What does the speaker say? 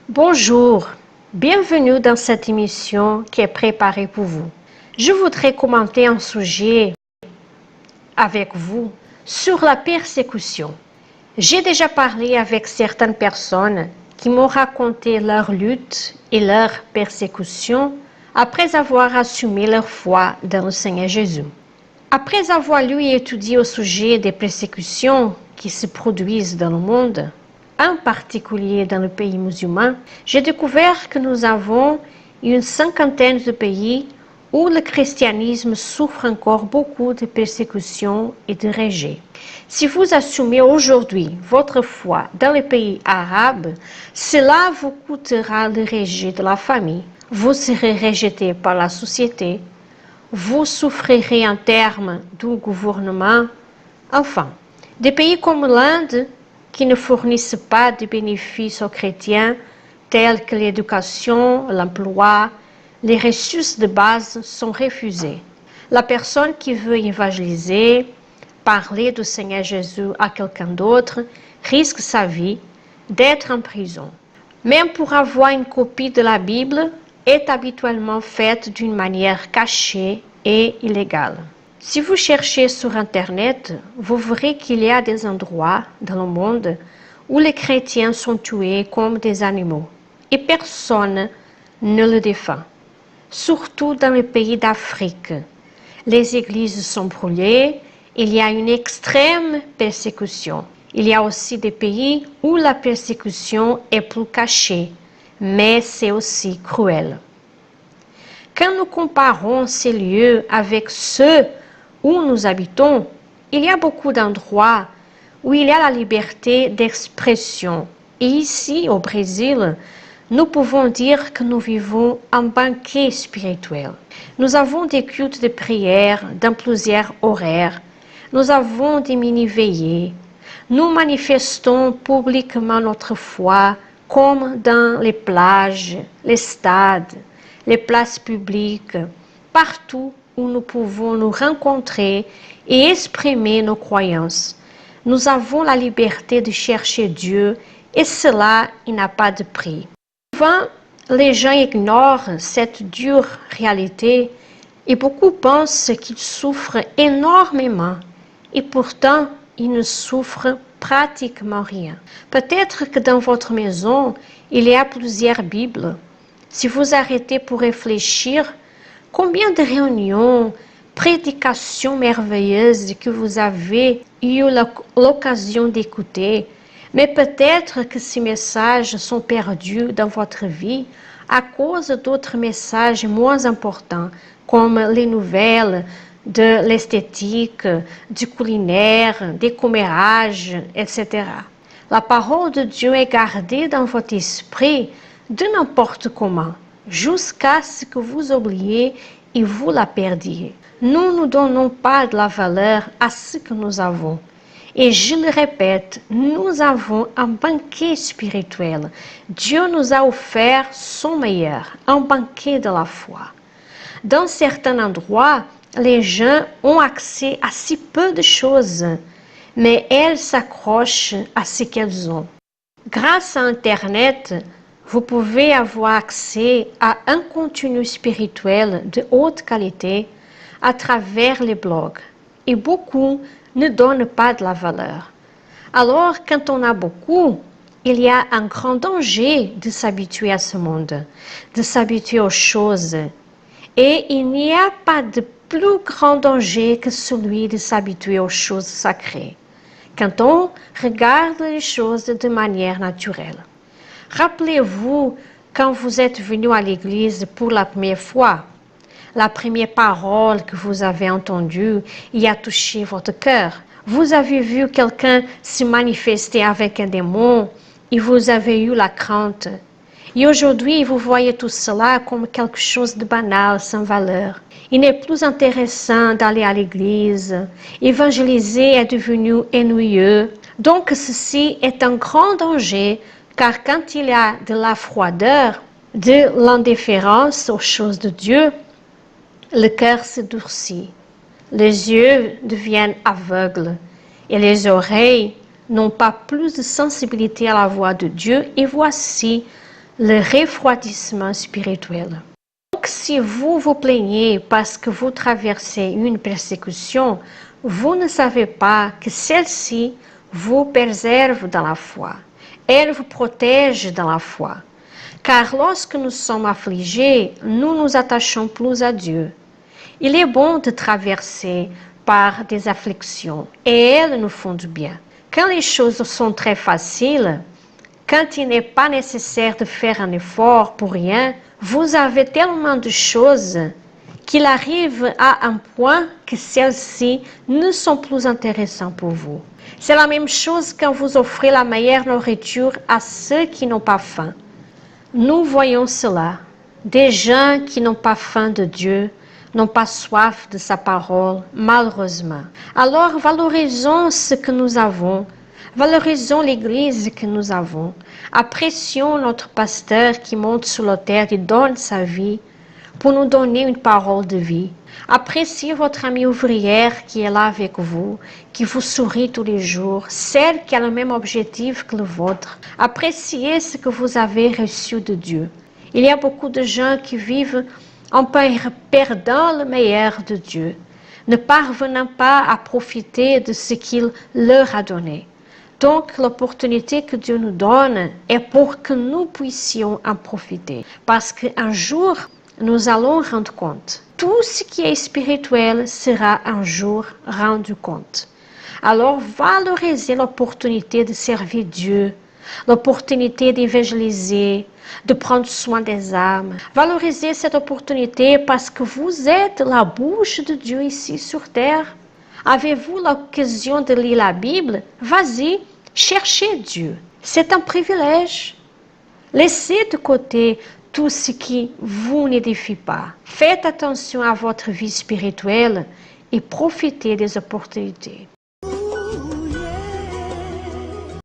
Bonjour, bienvenue dans cette émission qui est préparée pour vous. Je voudrais commenter un sujet avec vous sur la persécution. J'ai déjà parlé avec certaines personnes qui m'ont raconté leur lutte et leur persécution après avoir assumé leur foi dans le Seigneur Jésus. Après avoir lu et étudié au sujet des persécutions qui se produisent dans le monde, en particulier dans le pays musulman, j'ai découvert que nous avons une cinquantaine de pays où le christianisme souffre encore beaucoup de persécutions et de rejet. Si vous assumez aujourd'hui votre foi dans les pays arabes, cela vous coûtera le rejet de la famille. Vous serez rejeté par la société. Vous souffrirez en termes du gouvernement. Enfin, des pays comme l'Inde, qui ne fournissent pas de bénéfices aux chrétiens, tels que l'éducation, l'emploi, les ressources de base sont refusées. La personne qui veut évangéliser, parler du Seigneur Jésus à quelqu'un d'autre, risque sa vie d'être en prison. Même pour avoir une copie de la Bible, est habituellement faite d'une manière cachée et illégale. Si vous cherchez sur Internet, vous verrez qu'il y a des endroits dans le monde où les chrétiens sont tués comme des animaux et personne ne le défend. Surtout dans les pays d'Afrique. Les églises sont brûlées, il y a une extrême persécution. Il y a aussi des pays où la persécution est plus cachée, mais c'est aussi cruel. Quand nous comparons ces lieux avec ceux où nous habitons, il y a beaucoup d'endroits où il y a la liberté d'expression. Et ici, au Brésil, nous pouvons dire que nous vivons un banquet spirituel. Nous avons des cultes de prière dans plusieurs horaires. Nous avons des mini-veillées. Nous manifestons publiquement notre foi comme dans les plages, les stades, les places publiques, partout où nous pouvons nous rencontrer et exprimer nos croyances. Nous avons la liberté de chercher Dieu et cela, il n'a pas de prix. Souvent, les gens ignorent cette dure réalité et beaucoup pensent qu'ils souffrent énormément et pourtant, ils ne souffrent pratiquement rien. Peut-être que dans votre maison, il y a plusieurs Bibles. Si vous arrêtez pour réfléchir, combien de réunions, prédications merveilleuses que vous avez eu l'occasion d'écouter, mais peut-être que ces messages sont perdus dans votre vie à cause d'autres messages moins importants, comme les nouvelles de l'esthétique, du culinaire, des commérages, etc. La parole de Dieu est gardée dans votre esprit de n'importe comment, jusqu'à ce que vous oubliez et vous la perdiez. Nous ne donnons pas de la valeur à ce que nous avons. Et je le répète, nous avons un banquet spirituel. Dieu nous a offert son meilleur, un banquet de la foi. Dans certains endroits, les gens ont accès à si peu de choses, mais elles s'accrochent à ce qu'elles ont. Grâce à Internet, vous pouvez avoir accès à un contenu spirituel de haute qualité à travers les blogs. Et beaucoup ne donnent pas de la valeur. Alors, quand on a beaucoup, il y a un grand danger de s'habituer à ce monde, de s'habituer aux choses. Et il n'y a pas de plus grand danger que celui de s'habituer aux choses sacrées, quand on regarde les choses de manière naturelle. Rappelez-vous quand vous êtes venu à l'église pour la première fois, la première parole que vous avez entendue y a touché votre cœur. Vous avez vu quelqu'un se manifester avec un démon et vous avez eu la crainte. Et aujourd'hui, vous voyez tout cela comme quelque chose de banal, sans valeur. Il n'est plus intéressant d'aller à l'église. Évangéliser est devenu ennuyeux. Donc, ceci est un grand danger, car quand il y a de la froideur, de l'indifférence aux choses de Dieu, le cœur se durcit, les yeux deviennent aveugles et les oreilles n'ont pas plus de sensibilité à la voix de Dieu. Et voici, le refroidissement spirituel. Donc, si vous vous plaignez parce que vous traversez une persécution, vous ne savez pas que celle-ci vous préserve dans la foi. Elle vous protège dans la foi. Car lorsque nous sommes affligés, nous nous attachons plus à Dieu. Il est bon de traverser par des afflictions et elles nous font du bien. Quand les choses sont très faciles, quand il n'est pas nécessaire de faire un effort pour rien, vous avez tellement de choses qu'il arrive à un point que celles-ci ne sont plus intéressantes pour vous. C'est la même chose quand vous offrez la meilleure nourriture à ceux qui n'ont pas faim. Nous voyons cela. Des gens qui n'ont pas faim de Dieu, n'ont pas soif de sa parole, malheureusement. Alors valorisons ce que nous avons. Valorisons l'Église que nous avons. Apprécions notre pasteur qui monte sur l'autel et donne sa vie pour nous donner une parole de vie. Appréciez votre amie ouvrière qui est là avec vous, qui vous sourit tous les jours, celle qui a le même objectif que le vôtre. Appréciez ce que vous avez reçu de Dieu. Il y a beaucoup de gens qui vivent en perdant le meilleur de Dieu, ne parvenant pas à profiter de ce qu'il leur a donné. Donc, l'opportunité que Dieu nous donne est pour que nous puissions en profiter. Parce qu'un jour, nous allons rendre compte. Tout ce qui est spirituel sera un jour rendu compte. Alors, valorisez l'opportunité de servir Dieu, l'opportunité d'évangéliser, de prendre soin des âmes. Valorisez cette opportunité parce que vous êtes la bouche de Dieu ici sur terre. Avez-vous l'occasion de lire la Bible? Vas-y, cherchez Dieu. C'est un privilège. Laissez de côté tout ce qui vous n'édifie pas. Faites attention à votre vie spirituelle et profitez des opportunités.